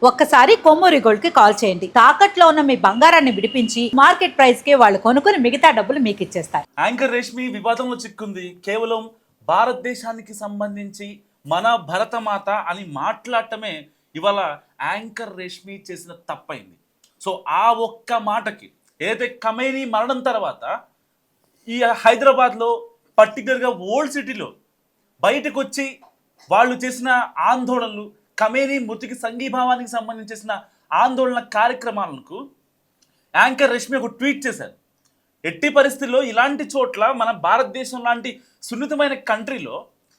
ఒక్కసారి కొమ్మూరి గోల్డ్ కి కాల్ చేయండి. తాకట్లో ఉన్న మీ బంగారాన్ని విడిపించి మార్కెట్ ప్రైస్ కి వాళ్ళు కొనుక్కుని మిగతా డబ్బులు మీకు ఇచ్చేస్తారు. యాంకర్ రేష్మి వివాదంలో చిక్కుంది. కేవలం భారతదేశానికి సంబంధించి మన భరతమాత అని మాట్లాడటమే ఇవాళ యాంకర్ రేష్మి చేసిన తప్పైంది. సో ఆ ఒక్క మాటకి ఏదైతే ఖమేనీ మరణం తర్వాత ఈ హైదరాబాద్లో పర్టికులర్గా ఓల్డ్ సిటీలో బయటకు వచ్చి వాళ్ళు చేసిన ఆందోళనలు, ఖమేనీ మృతికి సంఘీభావానికి సంబంధించి చేసిన ఆందోళన కార్యక్రమాలకు యాంకర్ రేష్మి ఒక ట్వీట్ చేశారు. ఎట్టి పరిస్థితుల్లో ఇలాంటి చోట్ల మన భారతదేశం లాంటి సున్నితమైన కంట్రీలో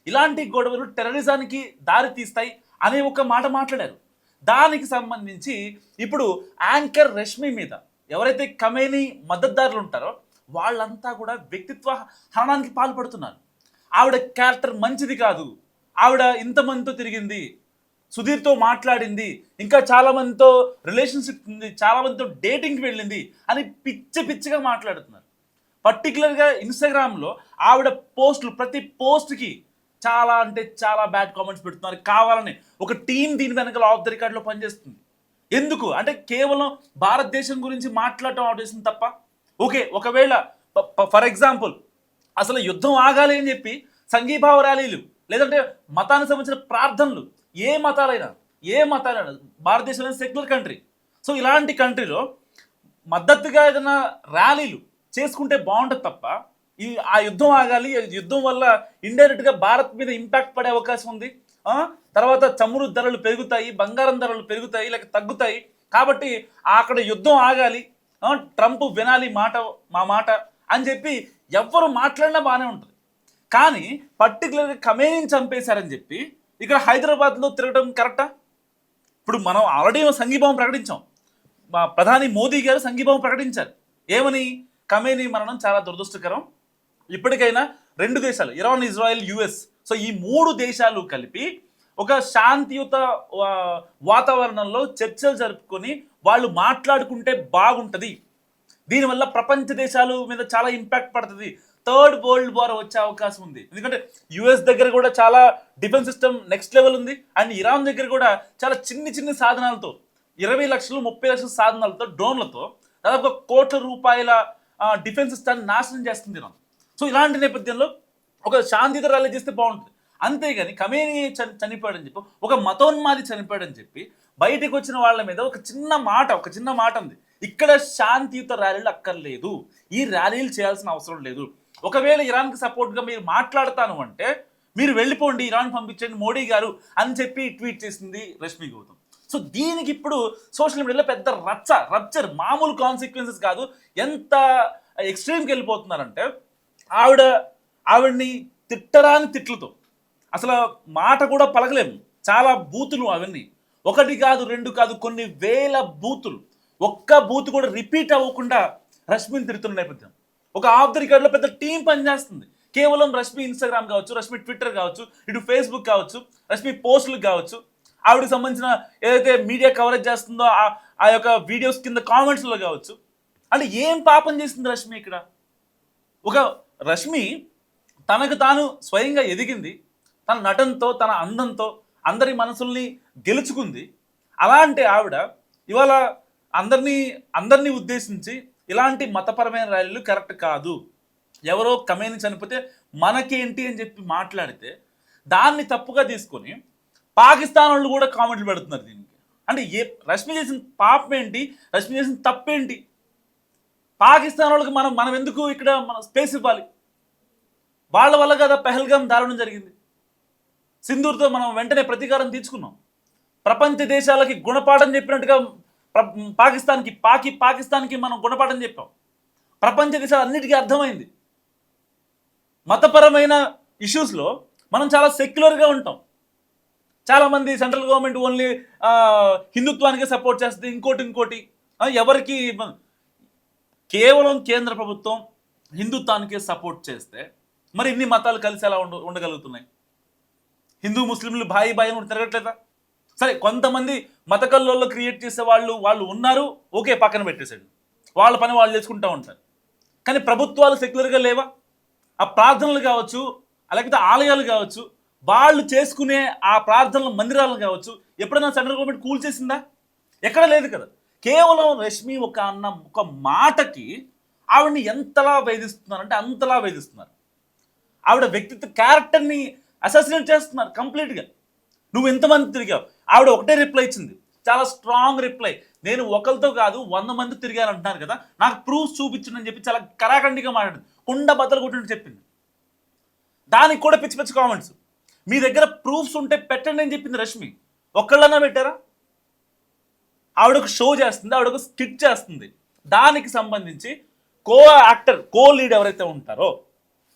ఇలాంటి గొడవలు టెర్రరిజానికి దారి తీస్తాయి అనే ఒక మాట మాట్లాడారు. దానికి సంబంధించి ఇప్పుడు యాంకర్ రేష్మి మీద ఎవరైతే ఖమేనీ మద్దతుదారులు ఉంటారో వాళ్ళంతా కూడా వ్యక్తిత్వ హననానికి పాల్పడుతున్నారు. ఆవిడ క్యారెక్టర్ మంచిది కాదు, ఆవిడ ఇంతమందితో తిరిగింది, సుధీర్తో మాట్లాడింది, ఇంకా చాలామందితో రిలేషన్షిప్ ఉంది, చాలామందితో డేటింగ్కి వెళ్ళింది అని పిచ్చిగా మాట్లాడుతున్నారు. పర్టికులర్గా ఇన్స్టాగ్రామ్లో ఆవిడ పోస్టులు ప్రతి పోస్ట్కి చాలా అంటే చాలా బ్యాడ్ కామెంట్స్ పెడుతున్నారు. కావాలని ఒక టీం దీని వెనకాల ఆఫ్ ద రికార్డ్లో పనిచేస్తుంది. ఎందుకు అంటే కేవలం భారతదేశం గురించి మాట్లాడటం ఆవిడ చేసింది తప్ప. ఓకే, ఒకవేళ ఫర్ ఎగ్జాంపుల్ అసలు యుద్ధం ఆగాలి అని చెప్పి సంఘీభావ ర్యాలీలు లేదంటే మతానికి సంబంధించిన ప్రార్థనలు ఏ మతాలైనా భారతదేశంలో సెక్యులర్ కంట్రీ. సో ఇలాంటి కంట్రీలో మద్దతుగా ఏదైనా ర్యాలీలు చేసుకుంటే బాగుంటుంది తప్ప ఆ యుద్ధం ఆగాలి, యుద్ధం వల్ల ఇండైరెక్ట్గా భారత్ మీద ఇంపాక్ట్ పడే అవకాశం ఉంది, తర్వాత చమురు ధరలు పెరుగుతాయి, బంగారం ధరలు పెరుగుతాయి లేక తగ్గుతాయి, కాబట్టి అక్కడ యుద్ధం ఆగాలి, ట్రంప్ వినాలి మా మాట అని చెప్పి ఎవ్వరు మాట్లాడినా బాగానే ఉంటుంది. కానీ పర్టికులర్గా ఖమేనీని చంపేశారని చెప్పి ఇక్కడ హైదరాబాద్లో తిరగడం కరెక్టా? ఇప్పుడు మనం ఆల్రెడీ సంఘీభావం ప్రకటించాం. ప్రధాని మోదీ గారు సంఘీభావం ప్రకటించారు. ఏమని? ఖమేనీ మరణం చాలా దురదృష్టకరం, ఇప్పటికైనా రెండు దేశాలు ఇరాన్, ఇజ్రాయెల్, యుఎస్, సో ఈ మూడు దేశాలు కలిపి ఒక శాంతియుత వాతావరణంలో చర్చలు జరుపుకొని వాళ్ళు మాట్లాడుకుంటే బాగుంటుంది, దీనివల్ల ప్రపంచ దేశాల మీద చాలా ఇంపాక్ట్ పడుతుంది, థర్డ్ వరల్డ్ వార్ వచ్చే అవకాశం ఉంది. ఎందుకంటే యుఎస్ దగ్గర కూడా చాలా డిఫెన్స్ సిస్టమ్ నెక్స్ట్ లెవెల్ ఉంది, అండ్ ఇరాన్ దగ్గర కూడా చాలా చిన్ని సాధనాలతో 20 లక్షలు 30 లక్షల సాధనాలతో డ్రోన్లతో దాదాపు కోట్ల రూపాయల డిఫెన్స్ సిస్టాన్ని నాశనం చేస్తుంది ఇరాన్. సో ఇలాంటి నేపథ్యంలో ఒక శాంతియుత ర్యాలీ చేస్తే బాగుంటుంది. అంతేగాని ఖమేనీ చనిపోయాడని చెప్పి ఒక మతోన్మాది చనిపోయాడని చెప్పి బయటకు వచ్చిన వాళ్ళ మీద ఒక చిన్న మాట ఉంది. ఇక్కడ శాంతియుత ర్యాలీలు అక్కర్లేదు, ఈ ర్యాలీలు చేయాల్సిన అవసరం లేదు. ఒకవేళ ఇరాన్కి సపోర్ట్గా మీరు మాట్లాడతాను అంటే మీరు వెళ్ళిపోండి, ఇరాన్ పంపించండి మోడీ గారు అని చెప్పి ట్వీట్ చేసింది రష్మి గౌతమ్. సో దీనికి ఇప్పుడు సోషల్ మీడియాలో పెద్ద రప్చర్, మామూలు కాన్సిక్వెన్సెస్ కాదు, ఎంత ఎక్స్ట్రీమ్కి వెళ్ళిపోతున్నారంటే ఆవిడ్ని తిట్టరాని తిట్లతో అసలు మాట కూడా పలకలేము, చాలా బూతులు అవన్నీ, ఒకటి కాదు రెండు కాదు కొన్ని వేల బూతులు, ఒక్క బూత్ కూడా రిపీట్ అవ్వకుండా రష్మిని తిడుతున్న నేపథ్యం. ఒక ఆఫ్ ద రికార్డ్లో పెద్ద టీం పనిచేస్తుంది. కేవలం రష్మి ఇన్స్టాగ్రామ్ కావచ్చు, రష్మి ట్విట్టర్ కావచ్చు, ఇటు ఫేస్బుక్ కావచ్చు, రష్మి పోస్టులకు కావచ్చు, ఆవిడకి సంబంధించిన ఏదైతే మీడియా కవరేజ్ చేస్తుందో ఆ యొక్క వీడియోస్ కింద కామెంట్స్లో కావచ్చు. అంటే ఏం పాపం చేస్తుంది రష్మి ఇక్కడ? ఒక రష్మి తనకు తాను స్వయంగా ఎదిగింది, తన నటనతో తన అందంతో అందరి మనసుల్ని గెలుచుకుంది. అలాంటి ఆవిడ ఇవాళ అందరినీ ఉద్దేశించి ఇలాంటి మతపరమైన ర్యాలీలు కరెక్ట్ కాదు, ఎవరో ఖమేనీ చనిపోతే మనకేంటి అని చెప్పి మాట్లాడితే దాన్ని తప్పుగా తీసుకొని పాకిస్తాన్ వాళ్ళు కూడా కామెంట్లు పెడుతున్నారు దీనికి. అంటే రష్మి చేసిన పాపం ఏంటి, రష్మి చేసిన తప్పేంటి? పాకిస్తాన్ వాళ్ళకి మనం ఎందుకు ఇక్కడ స్పేస్ ఇవ్వాలి? వాళ్ళ వల్ల కదా పెహల్గాం దారుణం జరిగింది, సింధూర్తో మనం వెంటనే ప్రతీకారం తీర్చుకున్నాం. ప్రపంచ దేశాలకి గుణపాఠం చెప్పినట్టుగా పాకిస్తాన్కి మనం గుణపాఠం చెప్పాం. ప్రపంచ దేశాలు అన్నిటికీ అర్థమైంది. మతపరమైన ఇష్యూస్లో మనం చాలా సెక్యులర్గా ఉంటాం. చాలామంది సెంట్రల్ గవర్నమెంట్ ఓన్లీ హిందుత్వానికే సపోర్ట్ చేస్తుంది, ఇంకోటి ఎవరికి కేవలం కేంద్ర ప్రభుత్వం హిందుత్వానికే సపోర్ట్ చేస్తే మరి ఇన్ని మతాలు కలిసి ఎలా ఉండగలుగుతున్నాయి? హిందూ ముస్లింలు బాయి తిరగట్లేదా? సరే, కొంతమంది మత కల్లోల్లో క్రియేట్ చేసే వాళ్ళు ఉన్నారు, ఓకే, పక్కన పెట్టేసాడు, వాళ్ళ పని వాళ్ళు చేసుకుంటూ ఉంటారు. కానీ ప్రభుత్వాలు సెక్యులర్గా లేవా? ఆ ప్రార్థనలు కావచ్చు, లేకపోతే ఆలయాలు కావచ్చు, వాళ్ళు చేసుకునే ఆ ప్రార్థనల మందిరాలను కావచ్చు ఎప్పుడైనా సెంట్రల్ గవర్నమెంట్ కూల్చేసిందా? ఎక్కడ లేదు కదా. కేవలం రష్మి ఒక మాటకి ఆవిడని ఎంతలా వేధిస్తున్నారు అంటే అంతలా వేధిస్తున్నారు. ఆవిడ వ్యక్తిత్వ క్యారెక్టర్ని అసాసినేట్ చేస్తున్నారు కంప్లీట్గా. నువ్వు ఎంతమంది తిరిగావు? ఆవిడ ఒకటే రిప్లై ఇచ్చింది, చాలా స్ట్రాంగ్ రిప్లై. నేను ఒకరితో కాదు 100 మంది తిరిగాను అంటున్నారు కదా, నాకు ప్రూఫ్ చూపించండి అని చెప్పి చాలా కరాఖండిగా మాట్లాడింది. కుండ బద్దలు కొట్టినట్టు చెప్పింది. దానికి కూడా పిచ్చి పిచ్చి కామెంట్స్. మీ దగ్గర ప్రూఫ్స్ ఉంటే పెట్టండి అని చెప్పింది రష్మి. ఒక్కళ్ళన్నా పెట్టారా? ఆవిడకు షో చేస్తుంది, ఆవిడకు స్కిట్ చేస్తుంది. దానికి సంబంధించి కో లీడ్ ఎవరైతే ఉంటారో,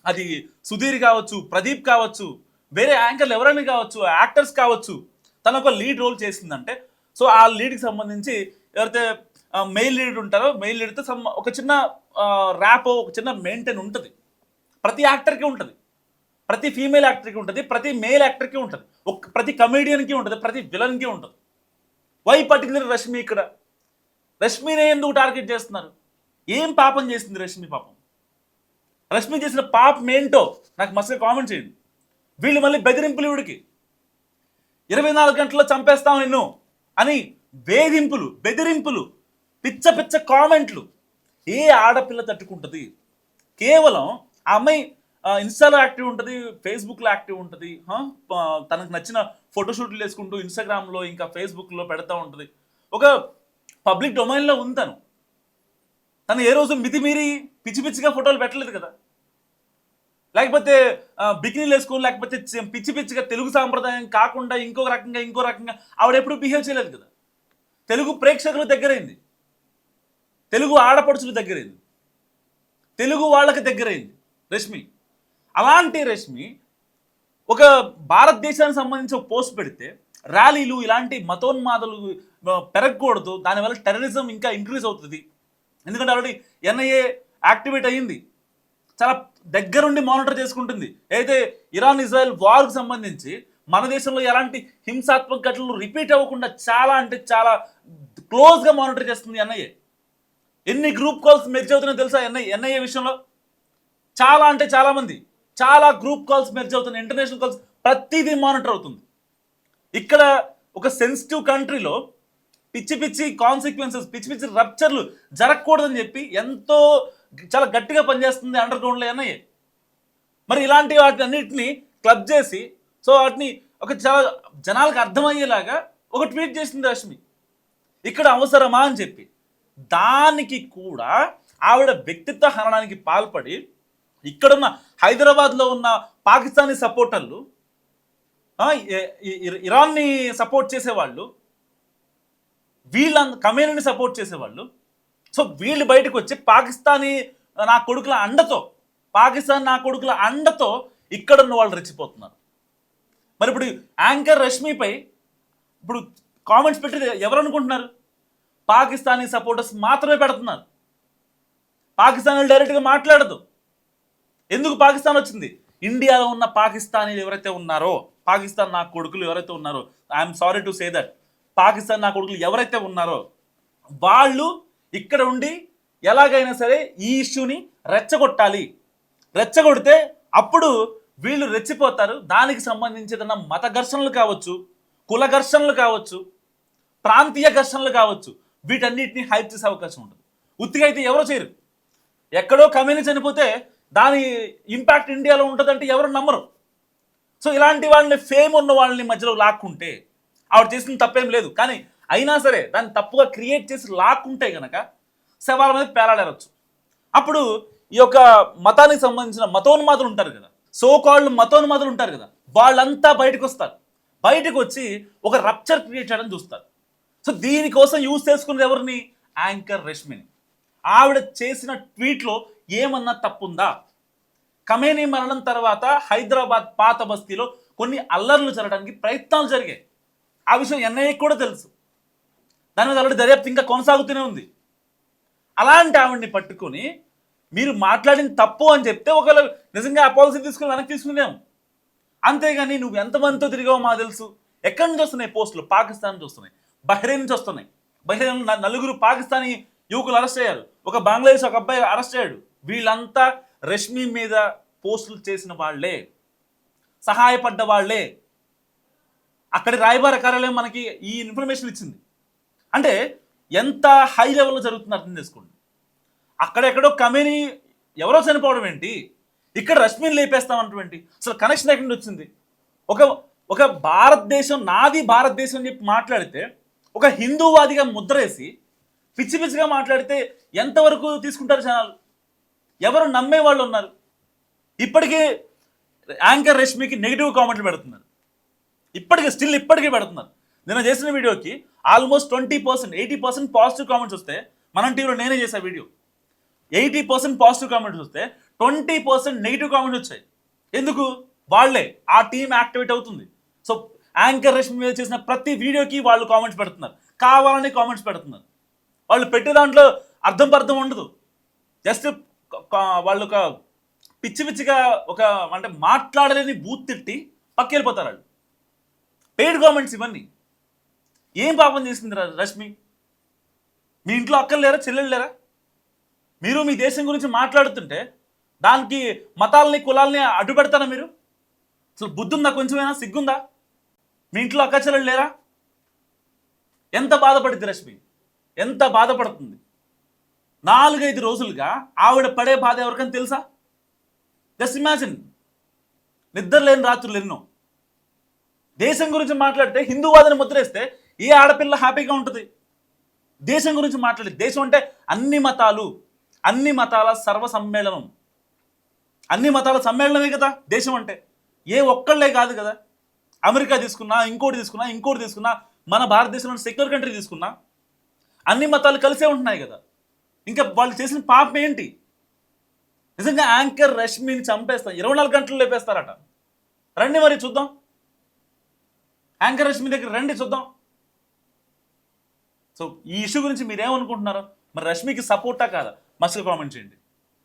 అది సుధీర్ కావచ్చు, ప్రదీప్ కావచ్చు, వేరే యాంకర్లు ఎవరైనా కావచ్చు, యాక్టర్స్ కావచ్చు, తన ఒక లీడ్ రోల్ చేసిందంటే సో ఆ లీడ్కి సంబంధించి ఎవరైతే మెయిల్ లీడ్ ఉంటారో మెయిల్ లీడ్తో ఒక చిన్న ర్యాప్, ఒక చిన్న మెయింటైన్ ఉంటుంది. ప్రతి యాక్టర్కి ఉంటుంది, ప్రతి ఫీమేల్ యాక్టర్కి ఉంటుంది, ప్రతి మేల్ యాక్టర్కి ఉంటుంది, ప్రతి కమెడియన్కి ఉంటుంది, ప్రతి విలన్కి ఉంటుంది. Why particular Rashmi? ఇక్కడ రష్మినే ఎందుకు టార్గెట్ చేస్తున్నారు? ఏం పాపం చేసింది రష్మి? పాపం రష్మి చేసిన పాపం ఏంటో నాకు మస్తుగా కామెంట్ చేయండి. వీళ్ళు మళ్ళీ బెదిరింపులు, వీడికి 24 గంటల్లో చంపేస్తాం నిన్ను అని వేధింపులు, బెదిరింపులు, పిచ్చ పిచ్చ కామెంట్లు. ఏ ఆడపిల్ల తట్టుకుంటుంది? కేవలం ఆ అమ్మాయి ఇన్స్టాలో యాక్టివ్ ఉంటుంది, ఫేస్బుక్లో యాక్టివ్ ఉంటుంది, తనకు నచ్చిన ఫోటోషూట్లు వేసుకుంటూ ఇన్స్టాగ్రామ్లో ఇంకా ఫేస్బుక్లో పెడతా ఉంటుంది. ఒక పబ్లిక్ డొమైన్లో ఉంది తను ఏ రోజు మితిమీరి పిచ్చి పిచ్చిగా ఫోటోలు పెట్టలేదు కదా. లేకపోతే బికినీలు వేసుకొని, లేకపోతే పిచ్చి పిచ్చిగా తెలుగు సాంప్రదాయం కాకుండా ఇంకో రకంగా ఆవిడ ఎప్పుడు బిహేవ్ చేయలేదు కదా. తెలుగు ప్రేక్షకుల దగ్గరైంది, తెలుగు ఆడపడుచుల దగ్గరైంది, తెలుగు వాళ్ళకి దగ్గరైంది రష్మి. అలాంటి రష్మి ఒక భారతదేశానికి సంబంధించి ఒక పోస్ట్ పెడితే ర్యాలీలు ఇలాంటి మతోన్మాదాలు పెరగకూడదు, దానివల్ల టెర్రరిజం ఇంకా ఇంక్రీజ్ అవుతుంది. ఎందుకంటే ఆల్రెడీ ఎన్ఐఏ యాక్టివేట్ అయ్యింది, చాలా దగ్గరుండి మానిటర్ చేసుకుంటుంది. అయితే ఇరాన్ ఇజ్రాయెల్ వార్కు సంబంధించి మన దేశంలో ఎలాంటి హింసాత్మక ఘటనలు రిపీట్ అవ్వకుండా చాలా అంటే చాలా క్లోజ్గా మానిటర్ చేస్తుంది ఎన్ఐఏ. ఎన్ని గ్రూప్ కాల్స్ మెర్జ్ అవుతున్నాయో తెలుసా ఎన్ఐఏ విషయంలో? చాలా అంటే చాలామంది, చాలా గ్రూప్ కాల్స్ మెర్జ్ అవుతున్నాయి, ఇంటర్నేషనల్ కాల్స్, ప్రతిదీ మానిటర్ అవుతుంది. ఇక్కడ ఒక సెన్సిటివ్ కంట్రీలో పిచ్చి పిచ్చి కాన్సిక్వెన్సెస్, పిచ్చి పిచ్చి రప్చర్లు జరగకూడదని చెప్పి ఎంతో చాలా గట్టిగా పనిచేస్తుంది అండర్ గ్రౌండ్లో ఎన్ఐఏ. మరి ఇలాంటి వాటి అన్నిటిని క్లబ్ చేసి సో వాటిని ఒక చాలా జనాలకు అర్థమయ్యేలాగా ఒక ట్వీట్ చేసింది రష్మి. ఇక్కడ అవసరమా అని చెప్పి దానికి కూడా ఆవిడ వ్యక్తిత్వ హననానికి పాల్పడి ఇక్కడున్న హైదరాబాద్లో ఉన్న పాకిస్తానీ సపోర్టర్లు, ఇరాన్ని సపోర్ట్ చేసేవాళ్ళు, వీళ్ళ కమ్యూనిటీని సపోర్ట్ చేసేవాళ్ళు, సో వీళ్ళు బయటకు వచ్చి పాకిస్తాన్ నా కొడుకుల అండతో ఇక్కడున్న వాళ్ళు రెచ్చిపోతున్నారు. మరి ఇప్పుడు యాంకర్ రష్మిపై ఇప్పుడు కామెంట్స్ పెట్టి ఎవరు అనుకుంటున్నారు? పాకిస్తానీ సపోర్టర్స్ మాత్రమే పెడుతున్నారు. పాకిస్తాన్ డైరెక్ట్గా మాట్లాడదు. ఎందుకు పాకిస్తాన్ వచ్చింది? ఇండియాలో ఉన్న పాకిస్తానీలు ఎవరైతే ఉన్నారో, పాకిస్తాన్ నా కొడుకులు ఎవరైతే ఉన్నారో, I'm sorry to say that, Pakistan నా కొడుకులు ఎవరైతే ఉన్నారో వాళ్ళు ఇక్కడ ఉండి ఎలాగైనా సరే ఈ ఇష్యూని రెచ్చగొడితే అప్పుడు వీళ్ళు రెచ్చిపోతారు. దానికి సంబంధించి ఏదైనా మత ఘర్షణలు కావచ్చు, కుల ఘర్షణలు కావచ్చు, ప్రాంతీయ ఘర్షణలు కావచ్చు, వీటన్నిటిని హైప్ చేసే అవకాశం ఉంటుంది. ఉత్తిగా అయితే ఎవరో చేయరు. ఎక్కడో కమ్యూనిటీ చనిపోతే దాని ఇంపాక్ట్ ఇండియాలో ఉంటుందంటే ఎవరు నమ్మరు. సో ఇలాంటి వాళ్ళని, ఫేమ్ ఉన్న వాళ్ళని మధ్యలో లాక్కుంటే ఆవిడ చేసిన తప్పేం లేదు, కానీ అయినా సరే దాన్ని తప్పుగా క్రియేట్ చేసి లాక్కుంటే కనుక శవాల మీద పేలాడేరచ్చు. అప్పుడు ఈ యొక్క మతానికి సంబంధించిన మతోన్మాదులు ఉంటారు కదా, సోకాళ్ళు మతోన్మాదులు ఉంటారు కదా, వాళ్ళంతా బయటకు వస్తారు. బయటకు వచ్చి ఒక రప్చర్ క్రియేట్ చేయడం చూస్తారు. సో దీనికోసం యూజ్ చేసుకునేది ఎవరిని? యాంకర్ రష్మిని. ఆవిడ చేసిన ట్వీట్లో ఏమన్నా తప్పుందా? ఖమేనీ మరణం తర్వాత హైదరాబాద్ పాత బస్తీలో కొన్ని అల్లర్లు జరగడానికి ప్రయత్నాలు జరిగాయి. ఆ విషయం ఎన్ఐఏకి కూడా తెలుసు. దాని మీద ఆల్రెడీ దర్యాప్తు ఇంకా కొనసాగుతూనే ఉంది. అలాంటి ఆవిడ్ని పట్టుకొని మీరు మాట్లాడిన తప్పు అని చెప్తే ఒకవేళ నిజంగా ఆ పాలసీ తీసుకుని వెనక్కి తీసుకునేము. అంతేగాని నువ్వు ఎంతమందితో తిరిగావో మాకు తెలుసు. ఎక్కడి నుంచి వస్తున్నాయి పోస్టులు? పాకిస్తాన్ నుంచి వస్తున్నాయి, బహ్రెయిన్ నుంచి వస్తున్నాయి. బహ్రెయిన్ 4 పాకిస్తానీ యువకులు అరెస్ట్ అయ్యారు, ఒక బంగ్లాదేశ్ ఒక అబ్బాయి అరెస్ట్ అయ్యాడు. వీళ్ళంతా రష్మి మీద పోస్టులు చేసిన వాళ్లే, సహాయపడ్డ వాళ్లే. అక్కడి రాయబార కార్యాలయం మనకి ఈ ఇన్ఫర్మేషన్ ఇచ్చింది. అంటే ఎంత హై లెవెల్లో జరుగుతుంది అర్థం చేసుకోండి. అక్కడెక్కడో కమేని ఎవరో చనిపోవడం ఏంటి, ఇక్కడ రష్మిని లేపేస్తామంటే అసలు కనెక్షన్ ఎక్కడి నుంచి వచ్చింది? ఒక ఒక భారతదేశం నాది భారతదేశం అని చెప్పి మాట్లాడితే, ఒక హిందూవాదిగా ముద్రేసి పిచ్చి పిచ్చిగా మాట్లాడితే ఎంతవరకు తీసుకుంటారు జనాలు? ఎవరు నమ్మే వాళ్ళు ఉన్నారు? ఇప్పటికీ యాంకర్ రష్మికి నెగిటివ్ కామెంట్లు పెడుతున్నారు, ఇప్పటికీ పెడుతున్నారు. నేను చేసిన వీడియోకి ఆల్మోస్ట్ 20%, 80% పాజిటివ్ కామెంట్స్ వస్తే, మనం టీవీలో నేనే చేసే వీడియో, 80% పాజిటివ్ కామెంట్స్ వస్తే 20% నెగిటివ్ కామెంట్స్ వచ్చాయి. ఎందుకు? వాళ్ళే ఆ టీం యాక్టివేట్ అవుతుంది. సో యాంకర్ రష్మి మీద చేసిన ప్రతి వీడియోకి వాళ్ళు కామెంట్స్ పెడుతున్నారు, కావాలని కామెంట్స్ పెడుతున్నారు. వాళ్ళు పెట్టే దాంట్లో అర్థం ఉండదు. జస్ట్ వాళ్ళు ఒక పిచ్చి పిచ్చిగా ఒక అంటే మాట్లాడలేని బూత్ తిట్టి పక్కెళ్ళిపోతారు వాళ్ళు. పెయిడ్ కామెంట్స్ ఇవన్నీ. ఏం పాపం చేసింది రష్మి? మీ ఇంట్లో అక్కలు లేరా, చెల్లెళ్ళు లేరా? మీరు మీ దేశం గురించి మాట్లాడుతుంటే దానికి మతాలని కులాలని అడ్డు పెడతారా మీరు? అసలు బుద్ధి ఉందా? కొంచెమైనా సిగ్గుందా? మీ ఇంట్లో అక్క చెల్లెళ్ళు లేరా? ఎంత బాధపడుద్ది రష్మి, ఎంత బాధపడుతుంది? 4-5 రోజులుగా ఆవిడ పడే బాధ ఎవరికైనా తెలుసా? Just imagine. నిద్ర లేని రాత్రులు ఎన్నో. దేశం గురించి మాట్లాడితే హిందూవాదని ముద్రేస్తే ఏ ఆడపిల్ల హ్యాపీగా ఉంటుంది? దేశం గురించి మాట్లాడి, దేశం అంటే అన్ని మతాల సర్వ సమ్మేళనం, అన్ని మతాల సమ్మేళనమే కదా దేశం అంటే. ఏ ఒక్కళ్ళే కాదు కదా. అమెరికా తీసుకున్నా, ఇంకోటి తీసుకున్నా, మన భారతదేశంలో సెక్యులర్ కంట్రీ తీసుకున్నా, అన్ని మతాలు కలిసే ఉంటున్నాయి కదా. ఇంకా వాళ్ళు చేసిన పాపం ఏంటి? నిజంగా యాంకర్ రష్మిని చంపేస్తారు, 24 గంటలు లేపేస్తారట. రండి మరి చూద్దాం, యాంకర్ రష్మి దగ్గర రండి చూద్దాం. సో ఈ ఇష్యూ గురించి మీరేమనుకుంటున్నారు? మరి రష్మికి సపోర్టా కాదా? మస్తు కామెంట్ చేయండి.